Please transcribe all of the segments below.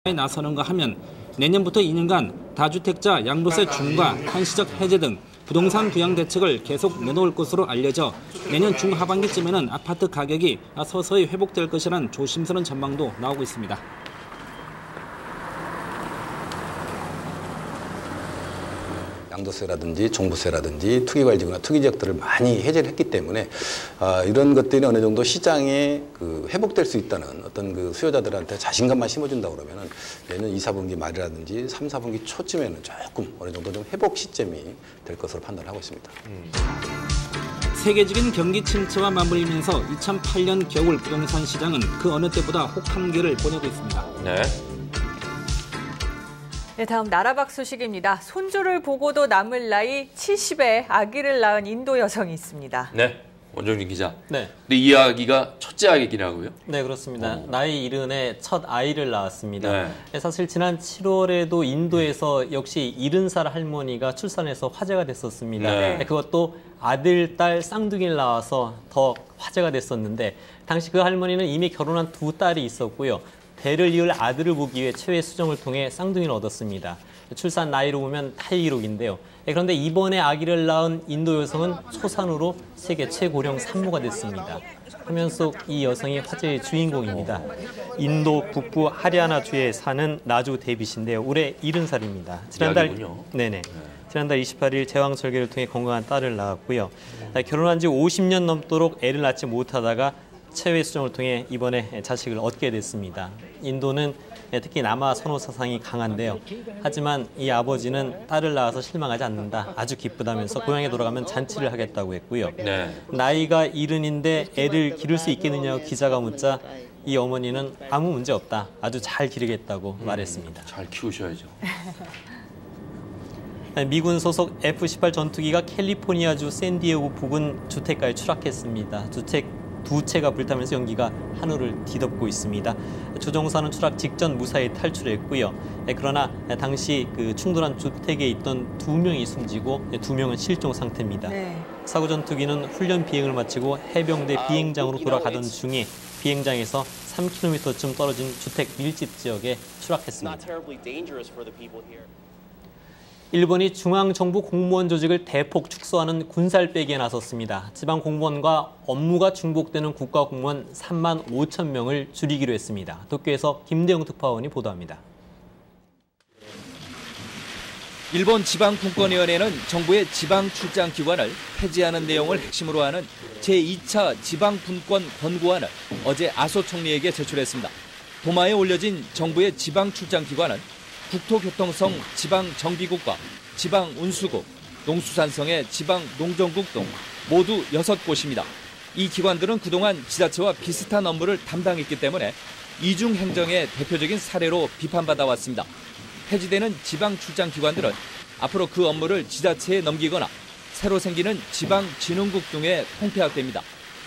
에 나서는가 하면 내년부터 2년간 다주택자 양도세 중과 한시적 해제 등 부동산 부양 대책을 계속 내놓을 것으로 알려져 내년 중하반기쯤에는 아파트 가격이 서서히 회복될 것이라는 조심스러운 전망도 나오고 있습니다. 양도세라든지 종부세라든지 투기관리지구나 투기지역들을 많이 해제를 했기 때문에 이런 것들이 어느 정도 시장에 회복될 수 있다는 어떤 수요자들한테 자신감만 심어준다고 그러면은 내년 2, 4분기 말이라든지 3, 4분기 초쯤에는 조금 어느 정도 좀 회복 시점이 될 것으로 판단하고 있습니다. 세계적인 경기 침체와 맞물리면서 2008년 겨울 부동산 시장은 그 어느 때보다 혹한기를 보내고 있습니다. 네. 네, 다음 나라박 소식입니다. 손주를 보고도 남을 나이 70에 아기를 낳은 인도 여성이 있습니다. 네, 원정진 기자. 네. 근데 이 아기가 첫째 아기라고요? 네, 그렇습니다. 나이 70에 첫 아이를 낳았습니다. 네. 사실 지난 7월에도 인도에서 역시 70살 할머니가 출산해서 화제가 됐었습니다. 네. 그것도 아들, 딸 쌍둥이를 낳아서 더 화제가 됐었는데 당시 그 할머니는 이미 결혼한 두 딸이 있었고요. 대를 이을 아들을 보기 위해 체외 수정을 통해 쌍둥이를 얻었습니다. 출산 나이로 보면 타이기록인데요. 그런데 이번에 아기를 낳은 인도 여성은 초산으로 세계 최고령 산모가 됐습니다. 화면 속 이 여성이 화제의 주인공입니다. 인도 북부 하리아나주에 사는 나주 데빗인데요. 올해 70살입니다. 지난달 28일 제왕절개를 통해 건강한 딸을 낳았고요. 결혼한 지 50년 넘도록 애를 낳지 못하다가 체외 수정을 통해 이번에 자식을 얻게 됐습니다. 인도는 특히 남아 선호 사상이 강한데요. 하지만 이 아버지는 딸을 낳아서 실망하지 않는다. 아주 기쁘다면서 고향에 돌아가면 잔치를 하겠다고 했고요. 네. 나이가 70인데 애를 기를 수 있겠느냐고 기자가 묻자 이 어머니는 아무 문제 없다. 아주 잘 기르겠다고 말했습니다. 잘 키우셔야죠. 미군 소속 F-18 전투기가 캘리포니아주 샌디에고 부근 주택가에 추락했습니다. 주택 두 채가 불타면서 연기가 하늘을 뒤덮고 있습니다. 조종사는 추락 직전 무사히 탈출했고요. 그러나 당시 충돌한 주택에 있던 2명이 숨지고 2명은 실종 상태입니다. 네. 사고 전투기는 훈련 비행을 마치고 해병대 비행장으로 돌아가던 중에 비행장에서 3km쯤 떨어진 주택 밀집 지역에 추락했습니다. 일본이 중앙정부 공무원 조직을 대폭 축소하는 군살 빼기에 나섰습니다. 지방 공무원과 업무가 중복되는 국가 공무원 3만 5천 명을 줄이기로 했습니다. 도쿄에서 김대영 특파원이 보도합니다. 일본 지방분권위원회는 정부의 지방 출장 기관을 폐지하는 내용을 핵심으로 하는 제2차 지방분권 권고안을 어제 아소 총리에게 제출했습니다. 도마에 올려진 정부의 지방 출장 기관은 국토교통성 지방정비국과 지방운수국, 농수산성의 지방농정국 등 모두 6곳입니다. 이 기관들은 그동안 지자체와 비슷한 업무를 담당했기 때문에 이중행정의 대표적인 사례로 비판받아 왔습니다. 폐지되는 지방출장기관들은 앞으로 그 업무를 지자체에 넘기거나 새로 생기는 지방진흥국 등에 통폐합됩니다.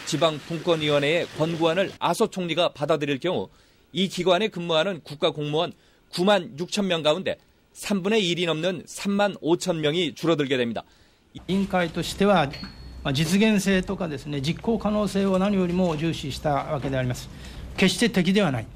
지방분권위원회의 권고안을 아소 총리가 받아들일 경우 이 기관에 근무하는 국가공무원 9만 6천 명 가운데 3분의 1이 넘는 3만 5천 명이 줄어들게 됩니다. 委員会としては実現性とかですね、実行可能性を何よりも重視したわけであります。決して敵ではない。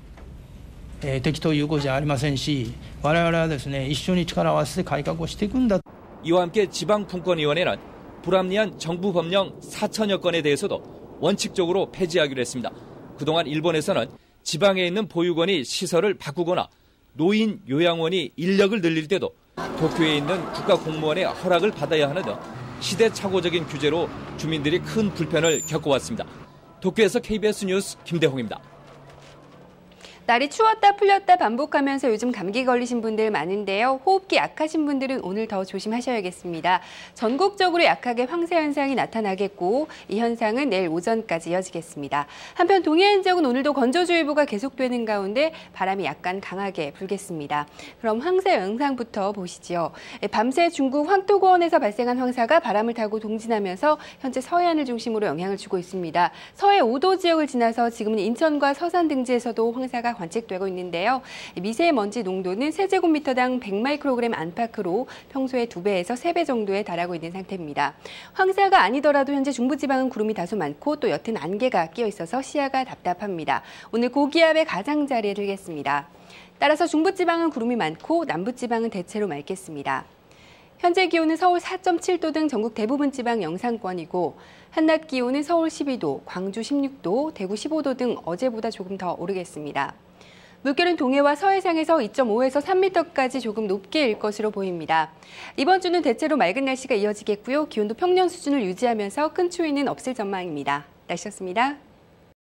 敵ということじゃありませんし、我々はですね、一緒に力を合わせて改革をしていくんだ。 이와 함께 지방분권위원회는 불합리한 정부 법령 4천여 건에 대해서도 원칙적으로 폐지하기로 했습니다. 그동안 일본에서는 지방에 있는 보육원이 시설을 바꾸거나 노인 요양원이 인력을 늘릴 때도 도쿄에 있는 국가공무원의 허락을 받아야 하는 등 시대착오적인 규제로 주민들이 큰 불편을 겪어왔습니다. 도쿄에서 KBS 뉴스 김대홍입니다. 날이 추웠다 풀렸다 반복하면서 요즘 감기 걸리신 분들 많은데요. 호흡기 약하신 분들은 오늘 더 조심하셔야겠습니다. 전국적으로 약하게 황사 현상이 나타나겠고 이 현상은 내일 오전까지 이어지겠습니다. 한편 동해안 지역은 오늘도 건조주의보가 계속되는 가운데 바람이 약간 강하게 불겠습니다. 그럼 황사 영상부터 보시죠. 밤새 중국 황토고원에서 발생한 황사가 바람을 타고 동진하면서 현재 서해안을 중심으로 영향을 주고 있습니다. 서해 5도 지역을 지나서 지금은 인천과 서산 등지에서도 황사가 관측되고 있는데요. 미세먼지 농도는 세제곱미터당 100마이크로그램 안팎으로 평소의 2배에서 3배 정도에 달하고 있는 상태입니다. 황사가 아니더라도 현재 중부지방은 구름이 다소 많고 또 옅은 안개가 끼어 있어서 시야가 답답합니다. 오늘 고기압의 가장자리에 들겠습니다. 따라서 중부지방은 구름이 많고 남부지방은 대체로 맑겠습니다. 현재 기온은 서울 4.7도 등 전국 대부분 지방 영상권이고 한낮 기온은 서울 12도, 광주 16도, 대구 15도 등 어제보다 조금 더 오르겠습니다. 물결은 동해와 서해상에서 2.5에서 3m까지 조금 높게 일 것으로 보입니다. 이번 주는 대체로 맑은 날씨가 이어지겠고요. 기온도 평년 수준을 유지하면서 큰 추위는 없을 전망입니다. 날씨였습니다.